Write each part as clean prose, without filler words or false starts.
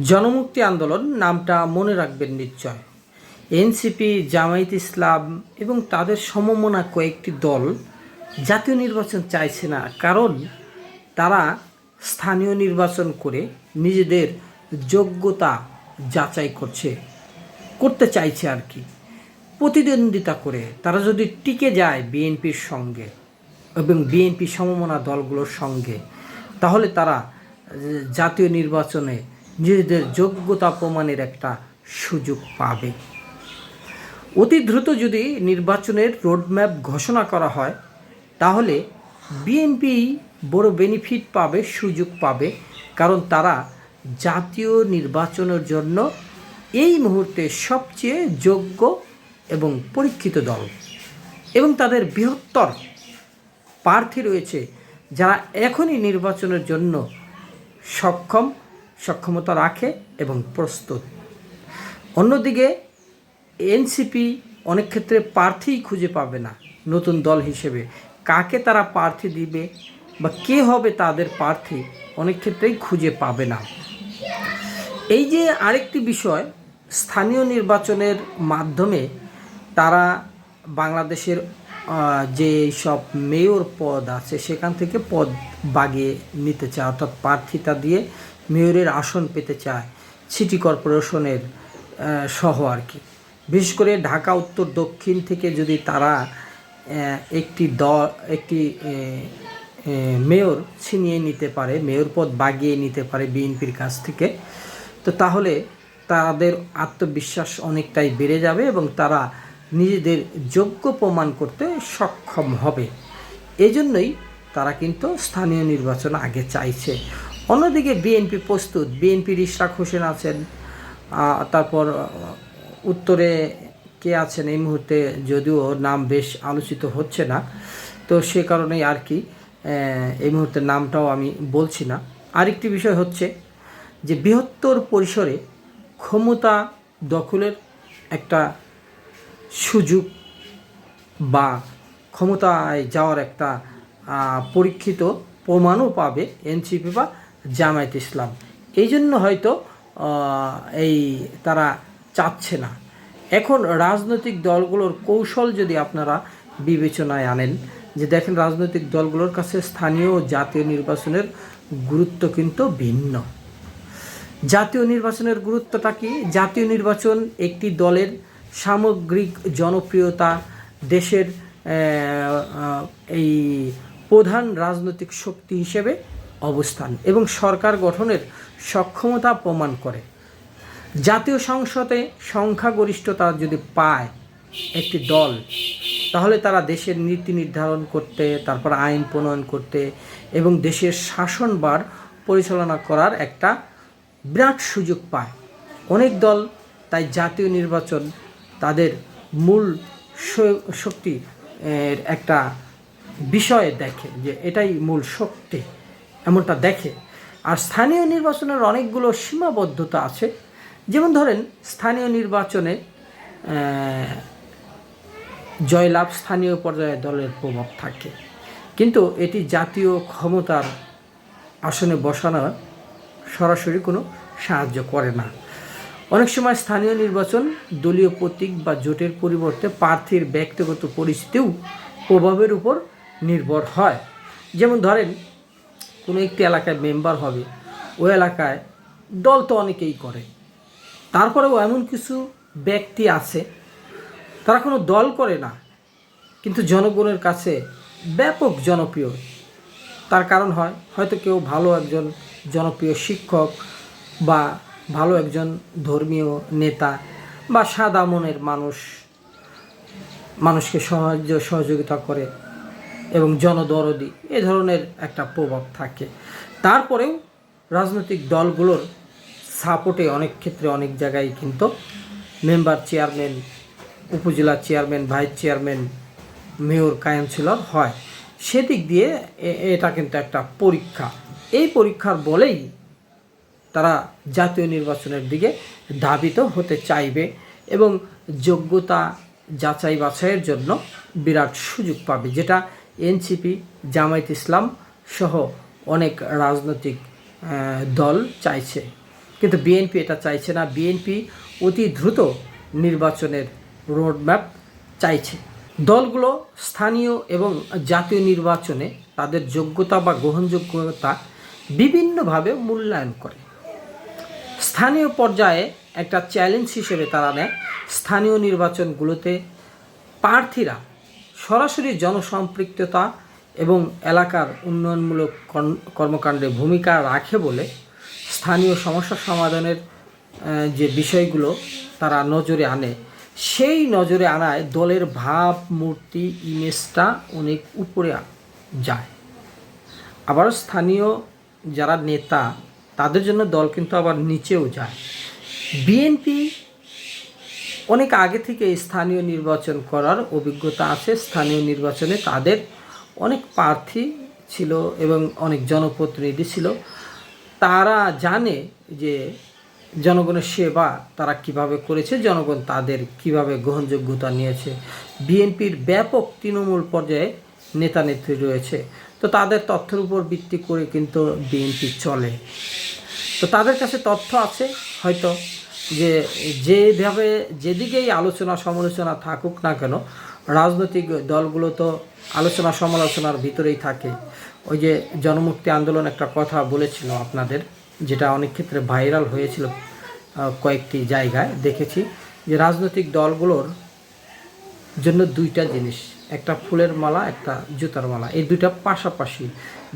জনমুক্তি আন্দোলন নামটা মনে রাখবেন নিশ্চয়। এনসিপি, জামায়াত ইসলাম এবং তাদের সমমনা কয়েকটি দল জাতীয় নির্বাচন চাইছে না, কারণ তারা স্থানীয় নির্বাচন করে নিজেদের যোগ্যতা যাচাই করতে চাইছে আর কি। প্রতিদ্বন্দ্বিতা করে তারা যদি টিকে যায় বিএনপির সঙ্গে এবং বিএনপি সমমনা দলগুলোর সঙ্গে, তাহলে তারা জাতীয় নির্বাচনে নিজেদের যোগ্যতা প্রমাণের একটা সুযোগ পাবে। অতি দ্রুত যদি নির্বাচনের রোডম্যাপ ঘোষণা করা হয়, তাহলে বিএনপি বড় বেনিফিট পাবে, সুযোগ পাবে, কারণ তারা জাতীয় নির্বাচনের জন্য এই মুহূর্তে সবচেয়ে যোগ্য এবং পরীক্ষিত দল, এবং তাদের বৃহত্তর প্রার্থী রয়েছে যারা এখনই নির্বাচনের জন্য সক্ষমতা রাখে এবং প্রস্তুত। অন্যদিকে এনসিপি অনেক ক্ষেত্রে প্রার্থীই খুঁজে পাবে না নতুন দল হিসেবে। কাকে তারা প্রার্থী দিবে বা কে হবে তাদের প্রার্থী অনেক ক্ষেত্রেই খুঁজে পাবে না। এই যে আরেকটি বিষয়, স্থানীয় নির্বাচনের মাধ্যমে তারা বাংলাদেশের যে সব মেয়র পদ আছে সেখান থেকে পদ বাগিয়ে নিতে চায়, অর্থাৎ প্রার্থিতা দিয়ে মেয়রের আসন পেতে চায়, সিটি কর্পোরেশনের সহ আর কি। বিশেষ করে ঢাকা উত্তর দক্ষিণ থেকে যদি তারা একটি মেয়র ছিনিয়ে নিতে পারে, মেয়র পদ বাগিয়ে নিতে পারে বিএনপির কাছ থেকে, তো তাহলে তাদের আত্মবিশ্বাস অনেকটাই বেড়ে যাবে এবং তারা নিজেদের যোগ্য প্রমাণ করতে সক্ষম হবে। এজন্যই তারা কিন্তু স্থানীয় নির্বাচন আগে চাইছে। অন্যদিকে বিএনপি প্রস্তুত। বিএনপির ইশরাক হোসেন আছেন, তারপর উত্তরে কে আছেন এই মুহূর্তে যদিও নাম বেশ আলোচিত হচ্ছে না, তো সে কারণেই আর কি এই মুহূর্তে নামটাও আমি বলছি না। আরেকটি বিষয় হচ্ছে যে বৃহত্তর পরিসরে ক্ষমতা দখলের একটা সুযোগ বা ক্ষমতায় যাওয়ার একটা পরীক্ষিত প্রমাণও পাবে এনসিপি বা জামায়াত ইসলাম। এই জন্য হয়তো তারা চাচ্ছে না। এখন রাজনৈতিক দলগুলোর কৌশল যদি আপনারা বিবেচনায় আনেন, যে দেখেন রাজনৈতিক দলগুলোর কাছে স্থানীয় ও জাতীয় নির্বাচনের গুরুত্ব কিন্তু ভিন্ন। জাতীয় নির্বাচনের গুরুত্বটা কি? জাতীয় নির্বাচন একটি দলের সামগ্রিক জনপ্রিয়তা, দেশের এই প্রধান রাজনৈতিক শক্তি হিসেবে অবস্থান এবং সরকার গঠনের সক্ষমতা প্রমাণ করে। জাতীয় সংসদে সংখ্যাগরিষ্ঠতা যদি পায় একটি দল, তাহলে তারা দেশের নীতি নির্ধারণ করতে, তারপর আইন প্রণয়ন করতে এবং দেশের শাসনভার পরিচালনা করার একটা বিরাট সুযোগ পায়। অনেক দল তাই জাতীয় নির্বাচন তাদের মূল শক্তি একটা বিষয়ে দেখে, যে এটাই মূল শক্তি, এমনটা দেখে। আর স্থানীয় নির্বাচনের অনেকগুলো সীমাবদ্ধতা আছে। যেমন ধরেন, স্থানীয় নির্বাচনে জয়লাভ স্থানীয় পর্যায়ে দলের প্রভাব থাকে, কিন্তু এটি জাতীয় ক্ষমতার আসনে বসানো সরাসরি কোনো সাহায্য করে না। অনেক সময় স্থানীয় নির্বাচন দলীয় প্রতীক বা জোটের পরিবর্তে প্রার্থীর ব্যক্তিগত পরিস্থিতিও প্রভাবের উপর নির্ভর হয়। যেমন ধরেন, কোনো একটি এলাকায় মেম্বার হবে, ওই এলাকায় দল তো অনেকেই করে, তারপরেও এমন কিছু ব্যক্তি আছে তারা কোনো দল করে না, কিন্তু জনগণের কাছে ব্যাপক জনপ্রিয়। তার কারণ হয়তো কেউ ভালো একজন জনপ্রিয় শিক্ষক বা ভালো একজন ধর্মীয় নেতা বা সাদা মনের মানুষকে সহযোগিতা করে এবং জনদরদি, এ ধরনের একটা প্রভাব থাকে। তারপরেও রাজনৈতিক দলগুলোর সাপোর্টে অনেক ক্ষেত্রে অনেক জায়গায় কিন্তু মেম্বার, চেয়ারম্যান, উপজেলা chairman, vice chairman, mayor, councillor হয়। সেদিক দিয়ে এটা কিন্তু একটা পরীক্ষা। এই পরীক্ষার বলেই তারা জাতীয় নির্বাচনের দিকে ধাবিত হতে চাইবে এবং যোগ্যতা যাচাই বাছাইয়ের জন্য বিরাট সুযোগ পাবে, যেটা এনসিপি, জামায়াত ইসলাম সহ অনেক রাজনৈতিক দল চাইছে। কিন্তু বিএনপি এটা চাইছে না। বিএনপি অতি দ্রুত নির্বাচনের রোডম্যাপ চাইছে। দলগুলো স্থানীয় এবং জাতীয় নির্বাচনে তাদের যোগ্যতা বা গ্রহণযোগ্যতা বিভিন্নভাবে মূল্যায়ন করে। স্থানীয় পর্যায়ে একটা চ্যালেঞ্জ হিসেবে তারা নেয় স্থানীয় নির্বাচনগুলোতে প্রার্থীরা সরাসরি জনসম্পৃক্ততা এবং এলাকার উন্নয়নমূলক কর্মকাণ্ডে ভূমিকা রাখে বলে স্থানীয় সমস্যা সমাধানের যে বিষয়গুলো তারা নজরে আনে, সেই নজরে আনায় দলের ভাবমূর্তি ইমেজটা অনেক উপরে যায়। আবার স্থানীয় যারা নেতা তাদের জন্য দল কিন্তু আবার নিচেও যায়। বিএনপি অনেক আগে থেকে স্থানীয় নির্বাচন করার অভিজ্ঞতা আছে। স্থানীয় নির্বাচনে তাদের অনেক প্রার্থী ছিল এবং অনেক জনপ্রতিনিধি ছিল। তারা জানে যে জনগণের সেবা তারা কিভাবে করেছে, জনগণ তাদের কিভাবে গ্রহণযোগ্যতা নিয়েছে। বিএনপির ব্যাপক তৃণমূল পর্যায়ে নেতা নেত্রী রয়েছে, তো তাদের তথ্যের উপর ভিত্তি করে কিন্তু বিএনপি চলে। তো তাদের কাছে তথ্য আছে হয়তো যে যেভাবে যেদিকেই আলোচনা সমালোচনা থাকুক না কেন, রাজনৈতিক দলগুলো তো আলোচনা সমালোচনার ভিতরেই থাকে। ওই যে জনমুক্তি আন্দোলন একটা কথা বলেছিল আপনাদের, যেটা অনেক ক্ষেত্রে ভাইরাল হয়েছিল, কয়েকটি জায়গায় দেখেছি যে রাজনৈতিক দলগুলোর জন্য দুইটা জিনিস, একটা ফুলের মালা, একটা জুতার মালা, এই দুইটা পাশাপাশি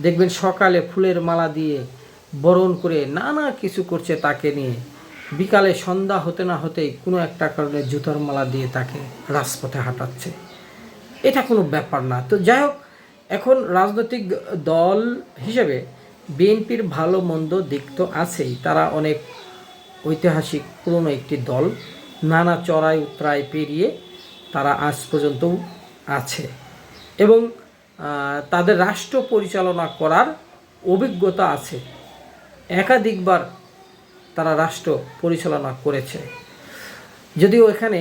দেখবেন। সকালে ফুলের মালা দিয়ে বরণ করে নানা কিছু করছে তাকে নিয়ে, বিকালে সন্ধ্যা হতে না হতেই কোনো একটা কারণে জুতার মালা দিয়ে তাকে রাজপথে হাঁটাচ্ছে। এটা কোনো ব্যাপার না। তো যাই হোক, এখন রাজনৈতিক দল হিসেবে বিএনপির ভালো মন্দ দিক তো আছেই। তারা অনেক ঐতিহাসিক পুরনো একটি দল, নানা চড়াই উতরাই পেরিয়ে তারা আজ পর্যন্তও আছে এবং তাদের রাষ্ট্র পরিচালনা করার অভিজ্ঞতা আছে। একাধিকবার তারা রাষ্ট্র পরিচালনা করেছে। যদিও এখানে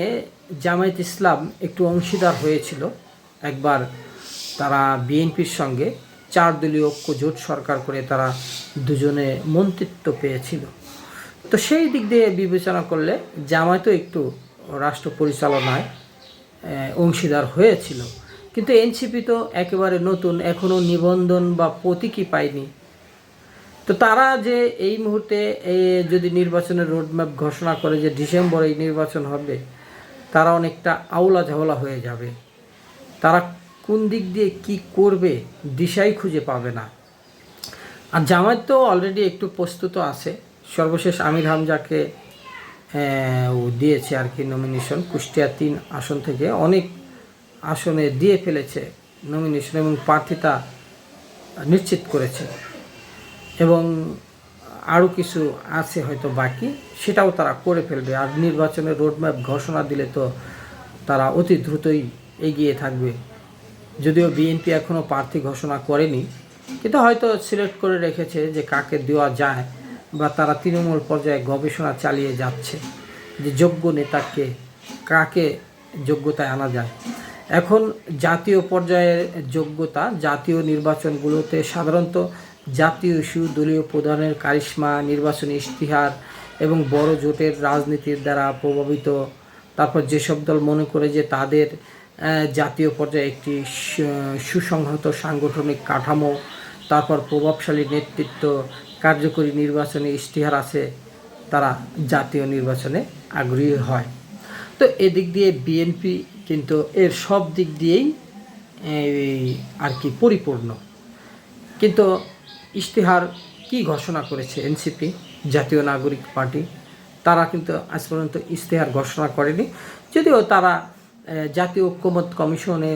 জামায়াত ইসলাম একটু অংশীদার হয়েছিল, একবার তারা বিএনপির সঙ্গে 4 দলীয় ঐক্য জোট সরকার করে তারা দুজনে মন্ত্রিত্ব পেয়েছিল। তো সেই দিক দিয়ে বিবেচনা করলে জামায়াতও একটু রাষ্ট্র পরিচালনায় অংশীদার হয়েছিল। কিন্তু এনসিপি তো একেবারে নতুন, এখনও নিবন্ধন বা প্রতীকই পায়নি। তো তারা যে এই মুহূর্তে যদি নির্বাচনের রোডম্যাপ ঘোষণা করে যে ডিসেম্বরে নির্বাচন হবে, তারা অনেকটা আউলা ঝাউলা হয়ে যাবে। তারা কোন দিক দিয়ে কি করবে দিশাই খুঁজে পাবে না। আর জামায়াত তো অলরেডি একটু প্রস্তুত আছে। সর্বশেষ আমির হামজাকে দিয়েছে আর কি নমিনেশন, কুষ্টিয়া 3 আসন থেকে অনেক আসনে দিয়ে ফেলেছে নমিনেশন এবং প্রার্থিতা নিশ্চিত করেছে, এবং আরও কিছু আছে হয়তো বাকি, সেটাও তারা করে ফেলবে। আর নির্বাচনের রোডম্যাপ ঘোষণা দিলে তো তারা অতি দ্রুতই এগিয়ে থাকবে। যদিও বিএনপি এখনও প্রার্থী ঘোষণা করেনি, কিন্তু হয়তো সিলেক্ট করে রেখেছে যে কাকে দেওয়া যায়, বা তারা তৃণমূল পর্যায়ে গবেষণা চালিয়ে যাচ্ছে যে যোগ্য নেতাকে কাকে যোগ্যতায় আনা যায়। এখন জাতীয় পর্যায়ের যোগ্যতা, জাতীয় নির্বাচনগুলোতে সাধারণত জাতীয় ইস্যু, দলীয় প্রধানের কারিশমা, নির্বাচনী ইশতেহার এবং বড় জোটের রাজনীতির দ্বারা প্রভাবিত। তারপর যেসব দল মনে করে যে তাদের জাতীয় পর্যায়ে একটি সুসংহত সাংগঠনিক কাঠামো, তারপর প্রভাবশালী নেতৃত্ব, কার্যকরী নির্বাচনী ইশতেহার আছে, তারা জাতীয় নির্বাচনে আগ্রহী হয়। তো এদিক দিয়ে বিএনপি কিন্তু এর সব দিক দিয়েই আর কি পরিপূর্ণ। কিন্তু ইশতেহার কি ঘোষণা করেছে এনসিপি, জাতীয় নাগরিক পার্টি, তারা কিন্তু আজ পর্যন্ত ইশতেহার ঘোষণা করেনি। যদিও তারা জাতীয় ঐক্যমত্য কমিশনে,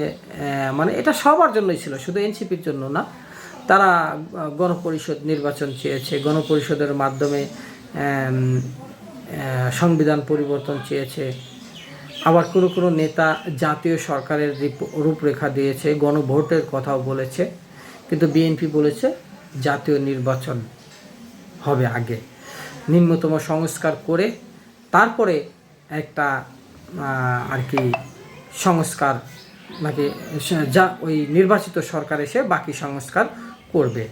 মানে এটা সবার জন্যই ছিল, শুধু এনসিপির জন্য না, তারা গণপরিষদ নির্বাচন চেয়েছে, গণপরিষদের মাধ্যমে সংবিধান পরিবর্তন চেয়েছে। আবার কোনো কোনো নেতা জাতীয় সরকারের রূপরেখা দিয়েছে, গণভোটের কথাও বলেছে। কিন্তু বিএনপি বলেছে জাতীয় নির্বাচন হবে আগে, নিম্নতম সংস্কার করে তারপরে একটা আর কি সংস্কার, নাকি যা ওই নির্বাচিত সরকার এসে বাকি সংস্কার করবে।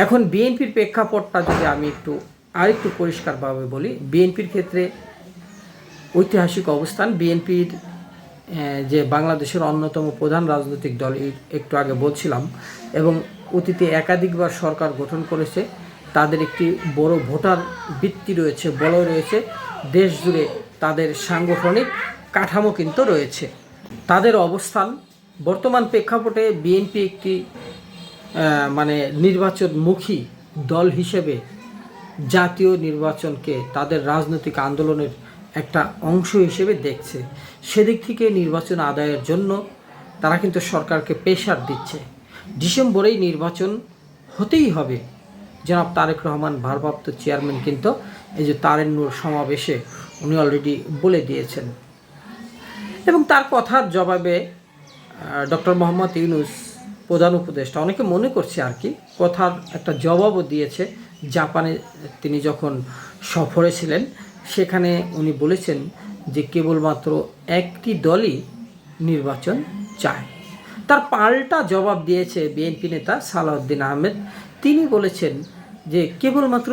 এখন বিএনপির প্রেক্ষাপটটা যদি আমি একটু আরেকটু পরিষ্কারভাবে বলি, বিএনপির ক্ষেত্রে ঐতিহাসিক অবস্থান, বিএনপির যে বাংলাদেশের অন্যতম প্রধান রাজনৈতিক দল, একটু আগে বলছিলাম, এবং অতীতে একাধিকবার সরকার গঠন করেছে, তাদের একটি বড় ভোটার ভিত্তি রয়েছে, বলয় রয়েছে, দেশ জুড়ে তাদের সাংগঠনিক কাঠামো কিন্তু রয়েছে। তাদের অবস্থান বর্তমান প্রেক্ষাপটে বিএনপি একটি মানে নির্বাচনমুখী দল হিসেবে জাতীয় নির্বাচনকে তাদের রাজনৈতিক আন্দোলনের একটা অংশ হিসেবে দেখছে। সেদিক থেকে নির্বাচন আদায়ের জন্য তারা কিন্তু সরকারকে প্রেশার দিচ্ছে। ডিসেম্বরেই নির্বাচন হতেই হবে। জনাব তারেক রহমান ভারপ্রাপ্ত চেয়ারম্যান কিন্তু এই যে তারেক নূর সমাবেশে উনি অলরেডি বলে দিয়েছেন। এবং তার কথার জবাবে ডক্টর মোহাম্মদ ইউনূস প্রধান উপদেষ্টা, অনেকে মনে করছে আর কি, কথার একটা জবাবও দিয়েছে। জাপানে তিনি যখন সফরে ছিলেন সেখানে উনি বলেছেন যে কেবলমাত্র একটি দলই নির্বাচন চায়। তার পাল্টা জবাব দিয়েছে বিএনপি নেতা সালাউদ্দিন আহমেদ। তিনি বলেছেন যে কেবলমাত্র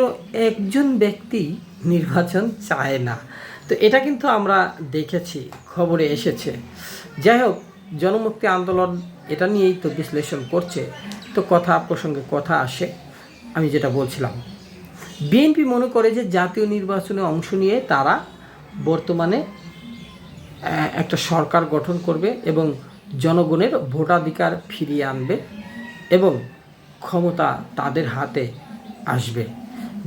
একজন ব্যক্তি নির্বাচন চায় না। তো এটা কিন্তু আমরা দেখেছি, খবরে এসেছে। যাই হোক, জনমুক্তি আন্দোলন এটা নিয়েই তো বিশ্লেষণ করছে। তো কথা প্রসঙ্গে কথা আসে, আমি যেটা বলছিলাম, বিএনপি মনে করে যে জাতীয় নির্বাচনে অংশ নিয়ে তারা বর্তমানে একটা সরকার গঠন করবে এবং জনগণের ভোটাধিকার ফিরিয়ে আনবে এবং ক্ষমতা তাদের হাতে আসবে।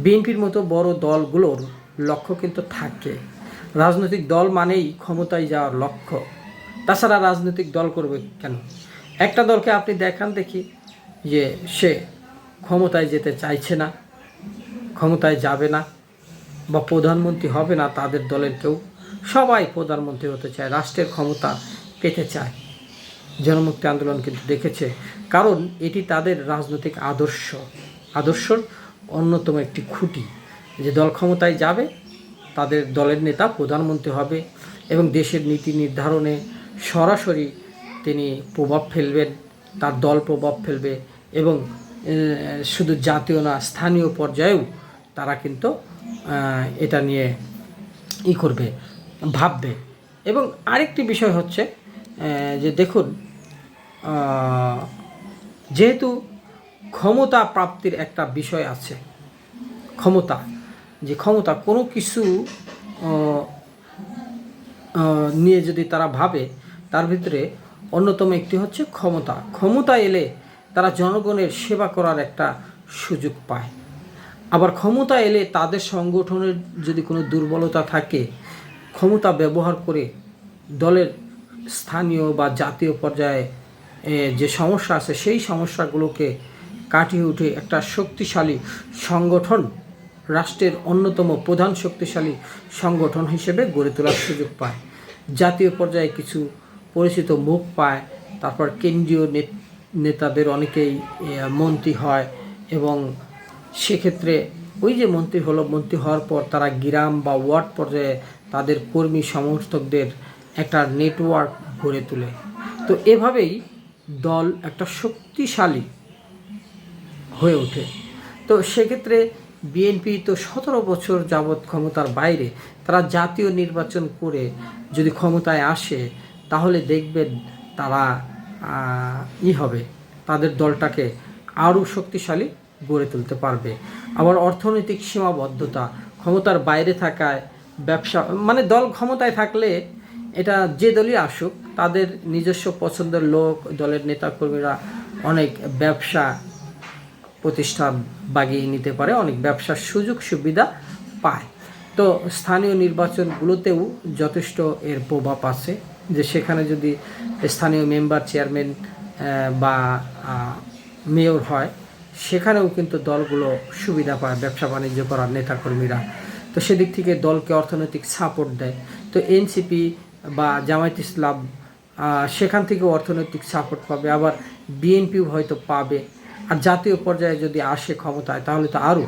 বিএনপির মতো বড় দলগুলোর লক্ষ্য কিন্তু থাকে, রাজনৈতিক দল মানেই ক্ষমতায় যাওয়ার লক্ষ্য। তাছাড়া রাজনৈতিক দল করবে কেন? একটা দলকে আপনি দেখান দেখি যে সে ক্ষমতায় যেতে চাইছে না, ক্ষমতায় যাবে না, বা প্রধানমন্ত্রী হবে না তাদের দলের কেউ। সবাই প্রধানমন্ত্রী হতে চায়, রাষ্ট্রের ক্ষমতা পেতে চায়। জনমুক্তি আন্দোলন কিন্তু দেখেছে, কারণ এটি তাদের রাজনৈতিক আদর্শর অন্যতম একটি খুঁটি, যে দল ক্ষমতায় যাবে, তাদের দলের নেতা প্রধানমন্ত্রী হবে এবং দেশের নীতি নির্ধারণে সরাসরি তিনি প্রভাব ফেলবেন, তার দল প্রভাব ফেলবে এবং শুধু জাতীয় না, স্থানীয় পর্যায়েও তারা কিন্তু এটা নিয়ে করবে, ভাববে। এবং আরেকটি বিষয় হচ্ছে যে দেখুন, যেহেতু ক্ষমতা প্রাপ্তির একটা বিষয় আছে, ক্ষমতা কোনো কিছু নিয়ে যদি তারা ভাবে, তার ভিতরে অন্যতম একটি হচ্ছে ক্ষমতা এলে তারা জনগণের সেবা করার একটা সুযোগ পায়। আবার ক্ষমতা এলে তাদের সংগঠনের যদি কোনো দুর্বলতা থাকে, ক্ষমতা ব্যবহার করে দলের স্থানীয় বা জাতীয় পর্যায়ে যে সমস্যা আছে সেই সমস্যাগুলোকে কাটিয়ে উঠে একটা শক্তিশালী সংগঠন, রাষ্ট্রের অন্যতম প্রধান শক্তিশালী সংগঠন হিসেবে গড়ে তোলার সুযোগ পায়। জাতীয় পর্যায়ে কিছু পরিচিত মুখ পায়, তারপর কেন্দ্রীয় নেতাদের অনেকেই মন্ত্রী হয় এবং সেক্ষেত্রে ওই যে মন্ত্রী হওয়ার পর তারা গ্রাম বা ওয়ার্ড পর্যায়ে তাদের কর্মী সমর্থকদের একটা নেটওয়ার্ক গড়ে তোলে। তো এভাবেই দল একটা শক্তিশালী হয়ে ওঠে। তো সেক্ষেত্রে বিএনপি তো 17 বছর যাবৎ ক্ষমতার বাইরে, তারা জাতীয় নির্বাচন করে যদি ক্ষমতায় আসে তাহলে দেখবেন তারা হবে, তাদের দলটাকে আরও শক্তিশালী গড়ে তুলতে পারবে। আবার অর্থনৈতিক সীমাবদ্ধতা, ক্ষমতার বাইরে থাকায় ব্যবসা, মানে দল ক্ষমতায় থাকলে এটা যে দলই আসুক তাদের নিজস্ব পছন্দের লোক, দলের নেতাকর্মীরা অনেক ব্যবসা প্রতিষ্ঠান বাগিয়ে নিতে পারে, অনেক ব্যবসার সুযোগ সুবিধা পায়। তো স্থানীয় নির্বাচনগুলোতেও যথেষ্ট এর প্রভাব আছে, যে সেখানে যদি স্থানীয় মেম্বার, চেয়ারম্যান বা মেয়র হয়, সেখানেও কিন্তু দলগুলো সুবিধা পায় ব্যবসা বাণিজ্য করার নেতাকর্মীরা। তো সেদিক থেকে দলকে অর্থনৈতিক সাপোর্ট দেয়। তো এনসিপি বা জামায়াত ইসলাম সেখান থেকেও অর্থনৈতিক সাপোর্ট পাবে, আবার বিএনপিও হয়তো পাবে। আর জাতীয় পর্যায়ে যদি আসে ক্ষমতায় তাহলে তো আরও।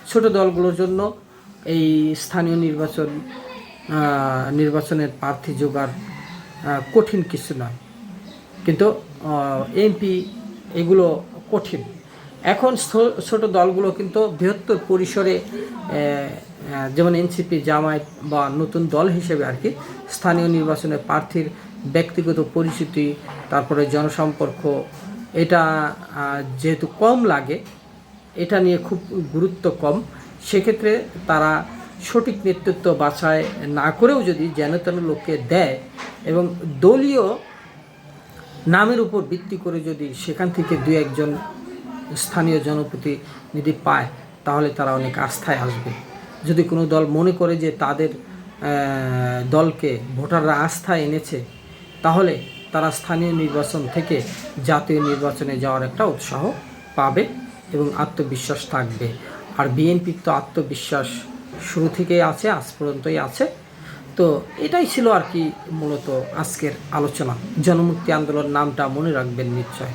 ছোট দলগুলোর জন্য এই স্থানীয় নির্বাচনের প্রার্থী জোগাড় কঠিন কিছু নয়, কিন্তু এমপি এগুলো কঠিন। এখন ছোট দলগুলো কিন্তু বৃহত্তর পরিসরে যেমন এনসিপি, জামায়াত বা নতুন দল হিসেবে আর কি স্থানীয় নির্বাচনে প্রার্থীর ব্যক্তিগত পরিচিতি, তারপরে জনসম্পর্ক, এটা যেহেতু কম লাগে, এটা নিয়ে খুব গুরুত্ব কম, সেক্ষেত্রে তারা সঠিক নেতৃত্ব বাছাই না করেও যদি যেন তেন লোককে দেয় এবং দলীয় নামের উপর ভিত্তি করে যদি সেখান থেকে দু একজন স্থানীয় জনপ্রতিনিধি পায়, তাহলে তারা অনেক আস্থায় আসবে। যদি কোনো দল মনে করে যে তাদের দলকে ভোটাররা আস্থায় এনেছে, তাহলে তারা স্থানীয় নির্বাচন থেকে জাতীয় নির্বাচনে যাওয়ার একটা উৎসাহ পাবে এবং আত্মবিশ্বাস থাকবে। আর বিএনপির তো আত্মবিশ্বাস শুরু থেকেই আছে, আজ পর্যন্তই আছে। তো এটাই ছিল আর কি মূলত আজকের আলোচনা। জনমুক্তি আন্দোলন নামটা মনে রাখবেন নিশ্চয়।